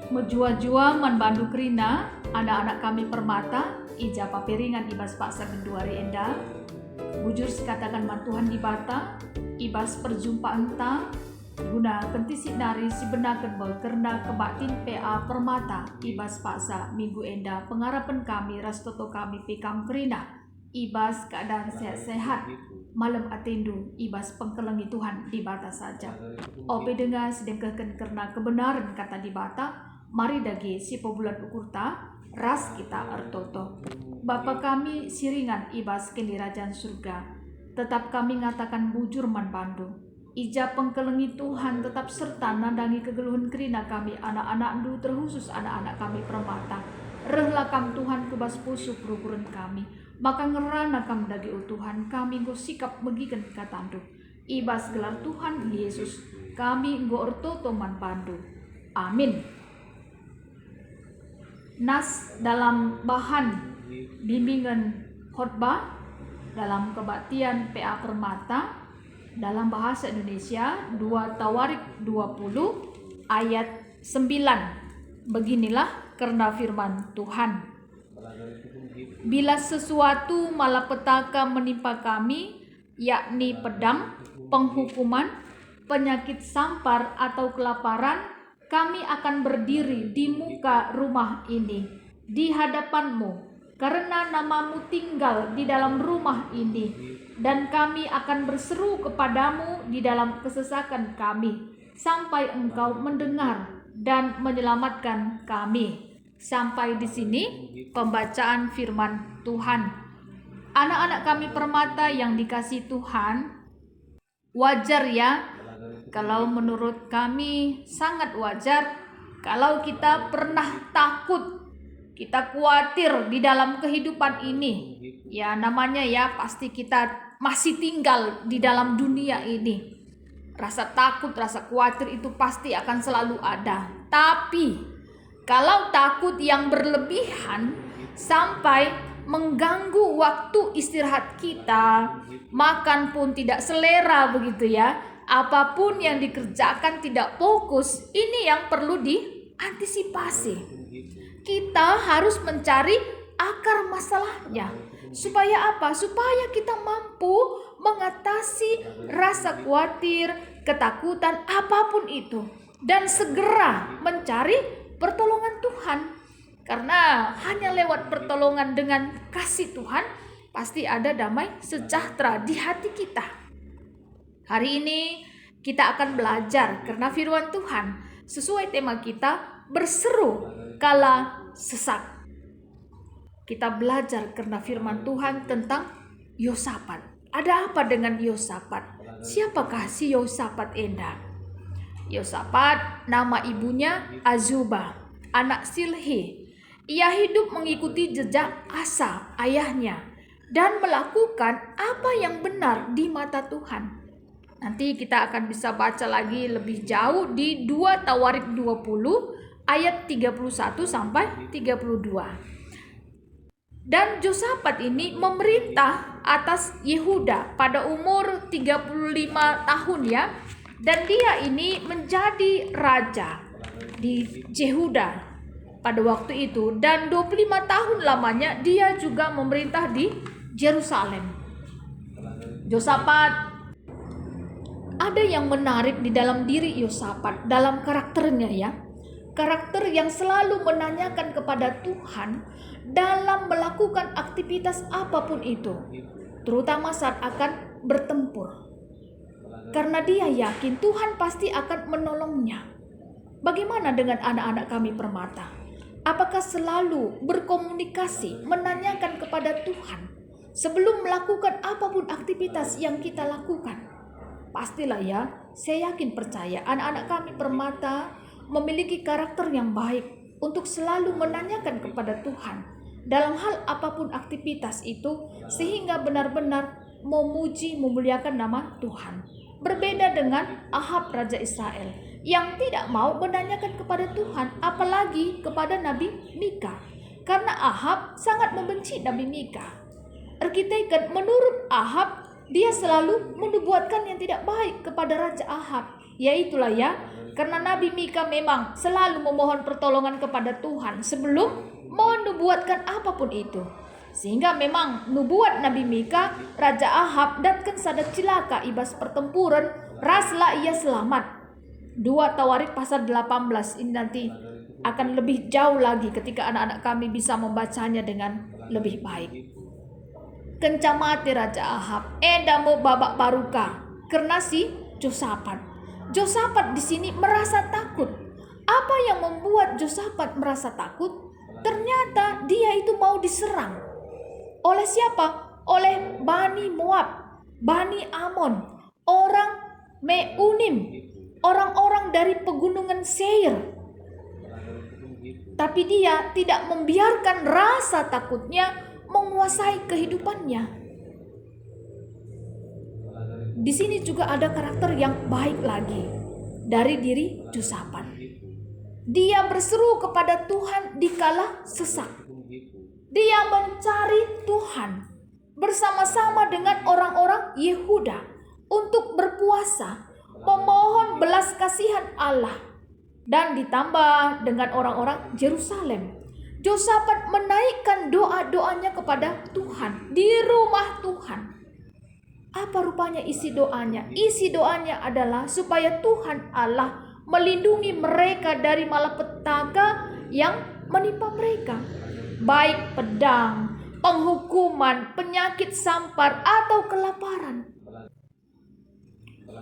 Mejua-jua man bandu kerina, anak-anak kami permata, ija paperingan ibas paksa genduari enda, bujur sekatakan man Tuhan di bata, ibas perjumpaan ta, guna kentisik nari si benakan kerna kebatin PA permata, ibas paksa minggu enda, pengarapan kami rastoto kami pikam kerina, ibas keadaan sehat-sehat, malam atendu, ibas pengkelengi Tuhan di bata saja. Obe dengar sedengkakan karena kebenaran kata di bata, mari dagi si pebulan ukurta, ras kita artoto. Bapa kami siringan ibas kini kerajaan surga, tetap kami ngatakan bujur man bandu. Ija pengkelengi Tuhan tetap serta nandangi kegeluhan kerina kami anak-anak du terkhusus anak-anak kami permata. Rehlah kam Tuhan kubas pusu perukuran kami, maka ngerana kam dagi Tuhan kami go sikap megikan katandu. Ibas gelar Tuhan Yesus, kami go ortoto man bandu. Amin. Nas dalam bahan bimbingan khotbah dalam kebaktian PA Permata dalam bahasa Indonesia 2 Tawarik 20 ayat 9. Beginilah karena firman Tuhan. Bila sesuatu malapetaka menimpa kami, yakni pedang, penghukuman, penyakit sampar atau kelaparan, kami akan berdiri di muka rumah ini, di hadapanmu, karena namamu tinggal di dalam rumah ini, dan kami akan berseru kepadamu di dalam kesesakan kami, sampai engkau mendengar dan menyelamatkan kami. Sampai di sini pembacaan firman Tuhan. Anak-anak kami permata yang dikasih Tuhan, wajar ya, kalau menurut kami sangat wajar kalau kita pernah takut, kita khawatir di dalam kehidupan ini. Ya namanya ya pasti kita masih tinggal di dalam dunia ini. Rasa takut, rasa khawatir itu pasti akan selalu ada. Tapi kalau takut yang berlebihan sampai mengganggu waktu istirahat kita, makan pun tidak selera begitu ya. Apapun yang dikerjakan tidak fokus, ini yang perlu diantisipasi. Kita harus mencari akar masalahnya. Supaya apa? Supaya kita mampu mengatasi rasa khawatir, ketakutan, apapun itu. Dan segera mencari pertolongan Tuhan. Karena hanya lewat pertolongan dengan kasih Tuhan, pasti ada damai sejahtera di hati kita. Hari ini kita akan belajar karena firman Tuhan sesuai tema kita berseru kala sesak. Kita belajar karena firman Tuhan tentang Yosafat. Ada apa dengan Yosafat? Siapakah si Yosafat enda? Yosafat nama ibunya Azubah, anak Silhi. Ia hidup mengikuti jejak Asa ayahnya dan melakukan apa yang benar di mata Tuhan. Nanti kita akan bisa baca lagi lebih jauh di 2 Tawarik 20 ayat 31 sampai 32. Dan Yosafat ini memerintah atas Yehuda pada umur 35 tahun ya. Dan dia ini menjadi raja di Yehuda pada waktu itu. Dan 25 tahun lamanya dia juga memerintah di Yerusalem. Yosafat, ada yang menarik di dalam diri Yosafat, dalam karakternya ya. Karakter yang selalu menanyakan kepada Tuhan dalam melakukan aktivitas apapun itu. Terutama saat akan bertempur. Karena dia yakin Tuhan pasti akan menolongnya. Bagaimana dengan anak-anak kami permata? Apakah selalu berkomunikasi, menanyakan kepada Tuhan sebelum melakukan apapun aktivitas yang kita lakukan? Pastilah ya, saya yakin percaya anak-anak kami permata memiliki karakter yang baik untuk selalu menanyakan kepada Tuhan dalam hal apapun aktivitas itu, sehingga benar-benar memuji memuliakan nama Tuhan. Berbeda dengan Ahab Raja Israel yang tidak mau menanyakan kepada Tuhan, apalagi kepada Nabi Mika, karena Ahab sangat membenci Nabi Mika. Menurut Ahab, dia selalu menubuatkan yang tidak baik kepada Raja Ahab. Yaitulah ya, karena Nabi Mika memang selalu memohon pertolongan kepada Tuhan sebelum menubuatkan apapun itu. Sehingga memang nubuat Nabi Mika, Raja Ahab datkan sadat cilaka ibas pertempuran, raslah ia selamat. 2 Tawarik pasal 18 ini nanti akan lebih jauh lagi ketika anak-anak kami bisa membacanya dengan lebih baik. Kencamati Raja Ahab, edamu babak baruka, karena si Josafat. Josafat di sini merasa takut. Apa yang membuat Josafat merasa takut? Ternyata dia itu mau diserang. Oleh siapa? Oleh Bani Moab, Bani Amon, orang Meunim, orang-orang dari pegunungan Seir. Tapi dia tidak membiarkan rasa takutnya menguasai kehidupannya. Di sini juga ada karakter yang baik lagi dari diri Josafat. Dia berseru kepada Tuhan dikala sesak. Dia mencari Tuhan bersama-sama dengan orang-orang Yehuda untuk berpuasa, memohon belas kasihan Allah, dan ditambah dengan orang-orang Yerusalem. Josafat menaikkan doa-doanya kepada Tuhan di rumah Tuhan. Apa rupanya isi doanya? Isi doanya adalah supaya Tuhan Allah melindungi mereka dari malapetaka yang menimpa mereka, baik pedang, penghukuman, penyakit sampar, atau kelaparan.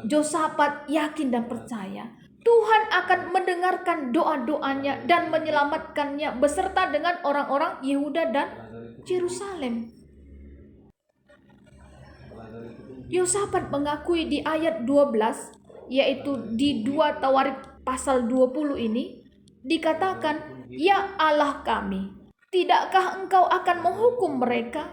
Josafat yakin dan percaya Tuhan akan mendengarkan doa-doanya dan menyelamatkannya beserta dengan orang-orang Yehuda dan Yerusalem. Josafat mengakui di ayat 12, yaitu di 2 Tawarik pasal 20 ini, dikatakan, "Ya Allah kami, tidakkah engkau akan menghukum mereka?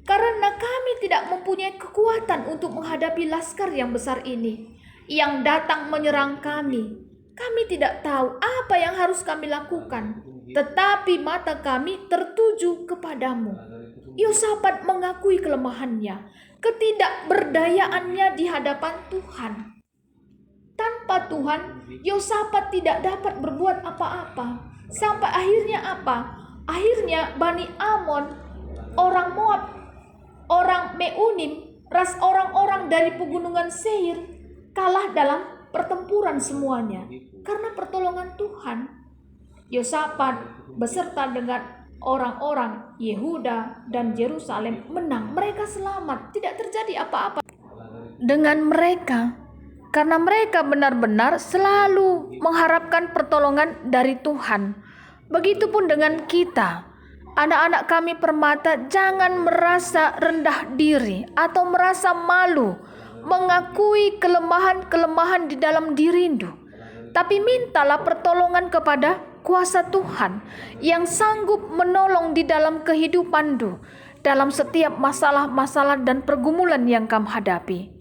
Karena kami tidak mempunyai kekuatan untuk menghadapi laskar yang besar ini, yang datang menyerang kami. Kami tidak tahu apa yang harus kami lakukan, tetapi mata kami tertuju kepadamu." Yosafat mengakui kelemahannya, ketidakberdayaannya di hadapan Tuhan. Tanpa Tuhan, Yosafat tidak dapat berbuat apa-apa. Sampai akhirnya apa? Akhirnya Bani Amon, orang Moab, orang Meunim, orang-orang dari pegunungan Seir kalah dalam pertempuran semuanya. Karena pertolongan Tuhan, Yosafat beserta dengan orang-orang Yehuda dan Yerusalem menang. Mereka selamat, tidak terjadi apa-apa dengan mereka. Karena mereka benar-benar selalu mengharapkan pertolongan dari Tuhan. Begitupun dengan kita, anak-anak kami permata, jangan merasa rendah diri atau merasa malu mengakui kelemahan-kelemahan di dalam dirimu. Tapi mintalah pertolongan kepada kuasa Tuhan yang sanggup menolong di dalam kehidupanmu, dalam setiap masalah-masalah dan pergumulan yang kamu hadapi.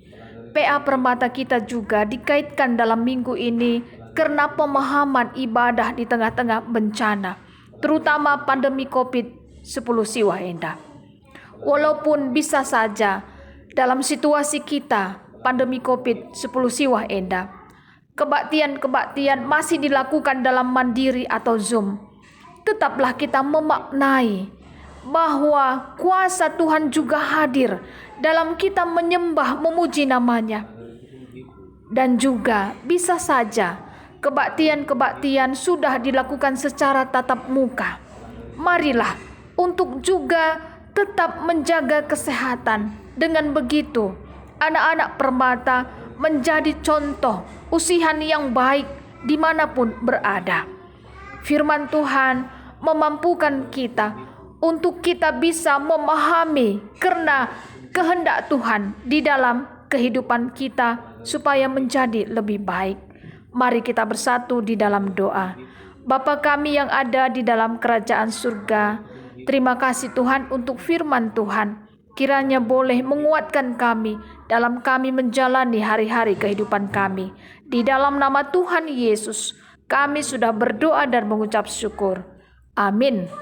PA Permata kita juga dikaitkan dalam minggu ini karena pemahaman ibadah di tengah-tengah bencana, terutama pandemi COVID-10 siwah enda. Walaupun bisa saja dalam situasi kita pandemi COVID-10 siwah enda, kebaktian-kebaktian masih dilakukan dalam mandiri atau Zoom, tetaplah kita memaknai bahwa kuasa Tuhan juga hadir dalam kita menyembah, memuji namanya. Dan juga bisa saja kebaktian-kebaktian sudah dilakukan secara tatap muka. Marilah untuk juga tetap menjaga kesehatan. Dengan begitu, anak-anak Permata menjadi contoh usihan yang baik dimanapun berada. Firman Tuhan memampukan kita untuk kita bisa memahami karena kehendak Tuhan di dalam kehidupan kita supaya menjadi lebih baik. Mari kita bersatu di dalam doa. Bapa kami yang ada di dalam kerajaan surga, terima kasih Tuhan untuk firman Tuhan. Kiranya boleh menguatkan kami dalam kami menjalani hari-hari kehidupan kami. Di dalam nama Tuhan Yesus, kami sudah berdoa dan mengucap syukur. Amin.